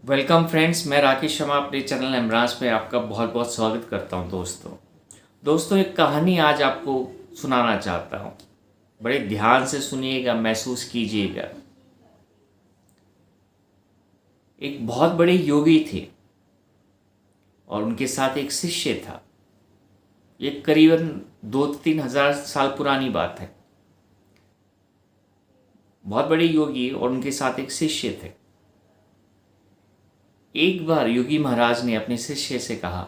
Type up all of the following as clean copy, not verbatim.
Welcome friends, मैं राकेश शर्मा अपने channel एमराज पे आपका बहुत बहुत स्वागत करता हूं। दोस्तों एक कहानी आज आपको सुनाना चाहता हूं। बड़े ध्यान से सुनिएगा, महसूस कीजिएगा। एक बहुत बड़े योगी थे और उनके साथ एक शिष्य था। ये करीबन 2-3 हजार साल पुरानी बात है। बहुत बड़े योगी और उनके साथ एक शिष्य थे। एक बार योगी महाराज ने अपने शिष्य से कहा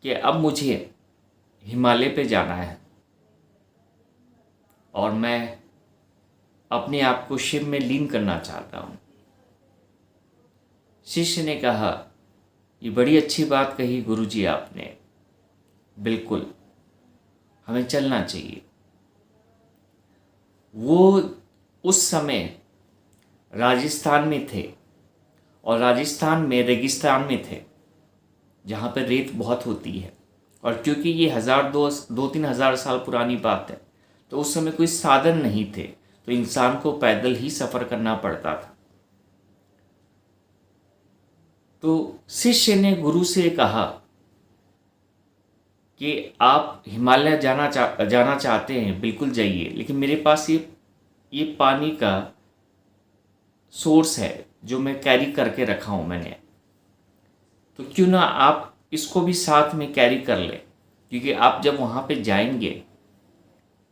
कि अब मुझे हिमालय पे जाना है और मैं अपने आप को शिव में लीन करना चाहता हूँ। शिष्य ने कहा, ये बड़ी अच्छी बात कही गुरुजी आपने, बिल्कुल हमें चलना चाहिए। वो उस समय राजस्थान में थे और राजस्थान में रेगिस्तान में थे जहाँ पर रेत बहुत होती है। और क्योंकि ये 2-3 हजार साल पुरानी बात है तो उस समय कोई साधन नहीं थे, तो इंसान को पैदल ही सफ़र करना पड़ता था। तो शिष्य ने गुरु से कहा कि आप हिमालय जाना चाहते हैं, बिल्कुल जाइए, लेकिन मेरे पास ये पानी का सोर्स है जो मैं कैरी करके रखा हूँ मैंने, तो क्यों ना आप इसको भी साथ में कैरी कर लें, क्योंकि आप जब वहाँ पे जाएंगे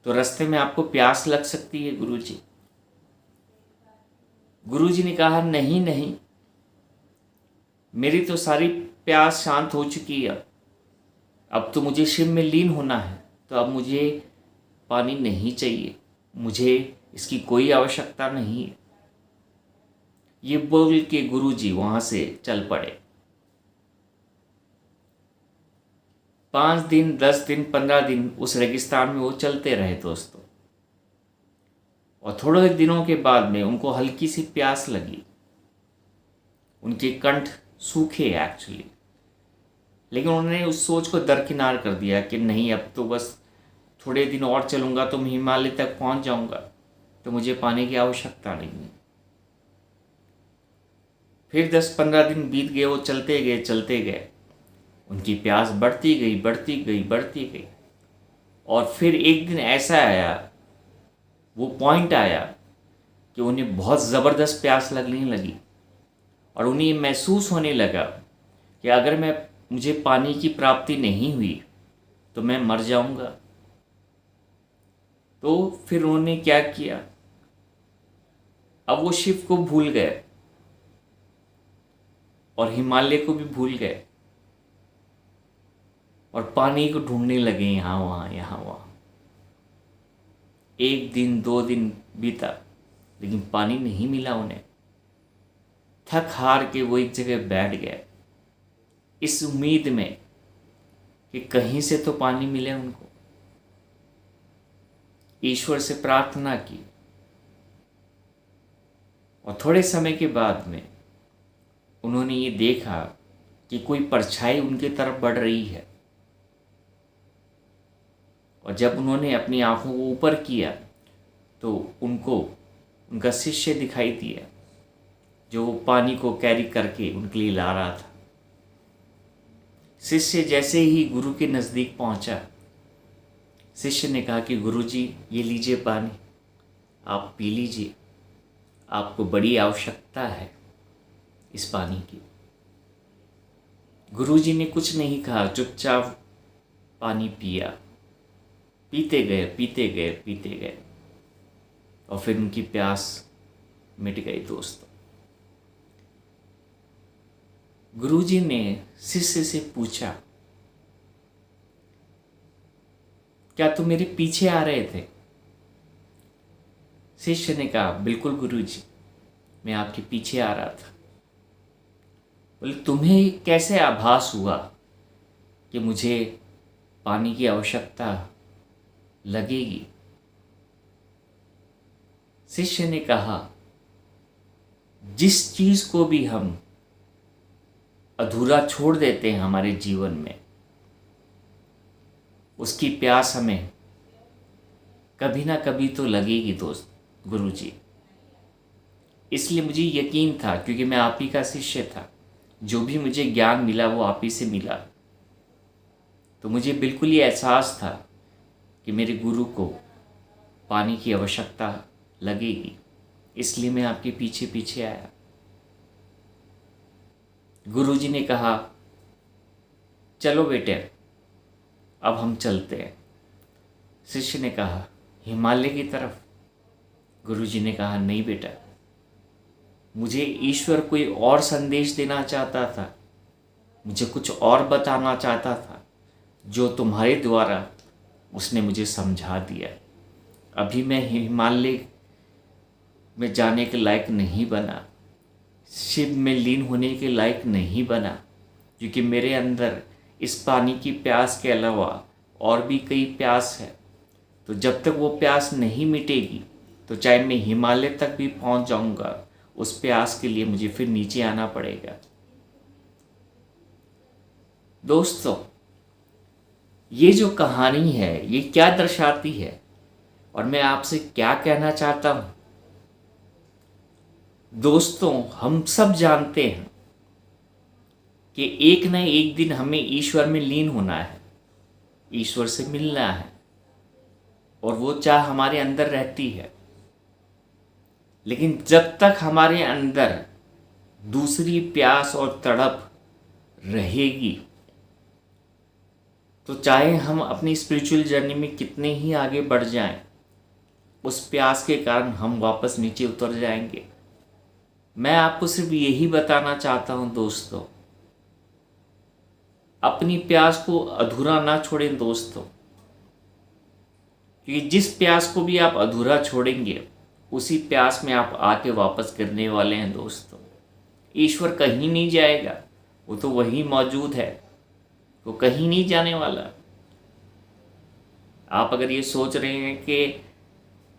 तो रास्ते में आपको प्यास लग सकती है गुरुजी। गुरुजी ने कहा, नहीं नहीं, मेरी तो सारी प्यास शांत हो चुकी है। अब तो मुझे शिव में लीन होना है, तो अब मुझे पानी नहीं चाहिए, मुझे इसकी कोई आवश्यकता नहीं है। ये बोल के गुरुजी वहाँ से चल पड़े। 5 दिन, 10 दिन, 15 दिन उस रेगिस्तान में वो चलते रहे दोस्तों। और थोड़े दिनों के बाद में उनको हल्की सी प्यास लगी। उनके कंठ सूखे एक्चुअली, लेकिन उन्होंने उस सोच को दरकिनार कर दिया कि नहीं, अब तो बस थोड़े दिन और चलूँगा तो मैं हिमालय तक पहुँच जाऊँगा, तो मुझे पानी की आवश्यकता नहीं है। फिर 10-15 दिन बीत गए, वो चलते गए, उनकी प्यास बढ़ती गई। और फिर एक दिन ऐसा आया, वो पॉइंट आया कि उन्हें बहुत ज़बरदस्त प्यास लगने लगी और उन्हें महसूस होने लगा कि अगर मुझे पानी की प्राप्ति नहीं हुई तो मैं मर जाऊंगा। तो फिर उन्होंने क्या किया, अब वो शिव को भूल गए और हिमालय को भी भूल गए और पानी को ढूंढने लगे यहाँ वहाँ। 1 दिन 2 दिन बीता, लेकिन पानी नहीं मिला उन्हें। थक हार के वो एक जगह बैठ गए, इस उम्मीद में कि कहीं से तो पानी मिले उनको। ईश्वर से प्रार्थना की और थोड़े समय के बाद में उन्होंने ये देखा कि कोई परछाई उनकी तरफ बढ़ रही है। और जब उन्होंने अपनी आंखों को ऊपर किया तो उनको उनका शिष्य दिखाई दिया, जो पानी को कैरी करके उनके लिए ला रहा था। शिष्य जैसे ही गुरु के नज़दीक पहुंचा, शिष्य ने कहा कि गुरुजी, ये लीजिए पानी, आप पी लीजिए, आपको बड़ी आवश्यकता है इस पानी की। गुरुजी ने कुछ नहीं कहा, चुपचाप पानी पिया। पीते गए और फिर उनकी प्यास मिट गई दोस्तों। गुरुजी ने शिष्य से पूछा, क्या तुम मेरे पीछे आ रहे थे? शिष्य ने कहा, बिल्कुल गुरुजी, मैं आपके पीछे आ रहा था। बोले, तुम्हें कैसे आभास हुआ कि मुझे पानी की आवश्यकता लगेगी? शिष्य ने कहा, जिस चीज को भी हम अधूरा छोड़ देते हैं हमारे जीवन में, उसकी प्यास हमें कभी ना कभी तो लगेगी दोस्त गुरुजी। इसलिए मुझे यकीन था, क्योंकि मैं आप ही का शिष्य था, जो भी मुझे ज्ञान मिला वो आप ही से मिला। तो मुझे बिल्कुल ये एहसास था कि मेरे गुरु को पानी की आवश्यकता लगेगी, इसलिए मैं आपके पीछे पीछे आया। गुरुजी ने कहा, चलो बेटे अब हम चलते हैं। शिष्य ने कहा, हिमालय की तरफ? गुरुजी ने कहा, नहीं बेटा, मुझे ईश्वर कोई और संदेश देना चाहता था, मुझे कुछ और बताना चाहता था, जो तुम्हारे द्वारा उसने मुझे समझा दिया। अभी मैं हिमालय में जाने के लायक नहीं बना, शिव में लीन होने के लायक नहीं बना, क्योंकि मेरे अंदर इस पानी की प्यास के अलावा और भी कई प्यास है। तो जब तक वो प्यास नहीं मिटेगी, तो चाहे मैं हिमालय तक भी पहुंच जाऊंगा, उस प्यास के लिए मुझे फिर नीचे आना पड़ेगा। दोस्तों, ये जो कहानी है ये क्या दर्शाती है और मैं आपसे क्या कहना चाहता हूं? दोस्तों, हम सब जानते हैं कि एक न एक दिन हमें ईश्वर में लीन होना है, ईश्वर से मिलना है, और वो चाह हमारे अंदर रहती है। लेकिन जब तक हमारे अंदर दूसरी प्यास और तड़प रहेगी, तो चाहे हम अपनी स्पिरिचुअल जर्नी में कितने ही आगे बढ़ जाएं, उस प्यास के कारण हम वापस नीचे उतर जाएंगे। मैं आपको सिर्फ यही बताना चाहता हूं दोस्तों, अपनी प्यास को अधूरा ना छोड़ें दोस्तों, क्योंकि जिस प्यास को भी आप अधूरा छोड़ेंगे, उसी प्यास में आप आके वापस गिरने वाले हैं दोस्तों। ईश्वर कहीं नहीं जाएगा, वो तो वहीं मौजूद है, वो कहीं नहीं जाने वाला। आप अगर ये सोच रहे हैं कि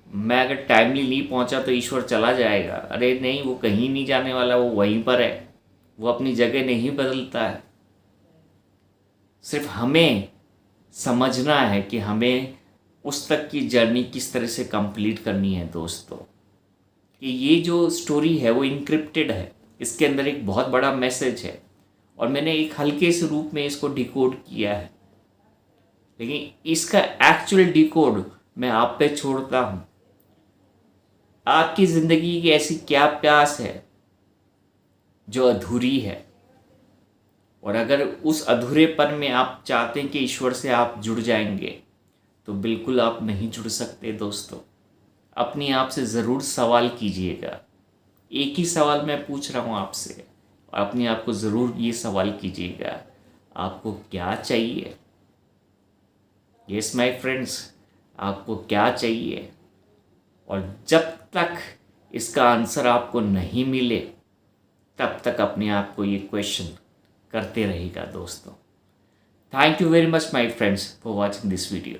मैं अगर टाइमली नहीं पहुंचा तो ईश्वर चला जाएगा, अरे नहीं, वो कहीं नहीं जाने वाला, वो वहीं पर है, वो अपनी जगह नहीं बदलता है। सिर्फ हमें समझना है कि हमें उस तक की जर्नी किस तरह से कंप्लीट करनी है दोस्तों। कि ये जो स्टोरी है वो इनक्रिप्टेड है, इसके अंदर एक बहुत बड़ा मैसेज है, और मैंने एक हल्के से रूप में इसको डिकोड किया है, लेकिन इसका एक्चुअल डिकोड मैं आप पे छोड़ता हूँ। आपकी ज़िंदगी की ऐसी क्या प्यास है जो अधूरी है, और अगर उस अधूरेपन में आप चाहते हैं कि ईश्वर से आप जुड़ जाएंगे, तो बिल्कुल आप नहीं जुड़ सकते दोस्तों। अपने आप से ज़रूर सवाल कीजिएगा। एक ही सवाल मैं पूछ रहा हूँ आपसे, और अपने आप को ज़रूर ये सवाल कीजिएगा, आपको क्या चाहिए? यस माय फ्रेंड्स, आपको क्या चाहिए? और जब तक इसका आंसर आपको नहीं मिले, तब तक अपने आप को ये क्वेश्चन करते रहेगा दोस्तों। Thank you very much my friends for watching this video.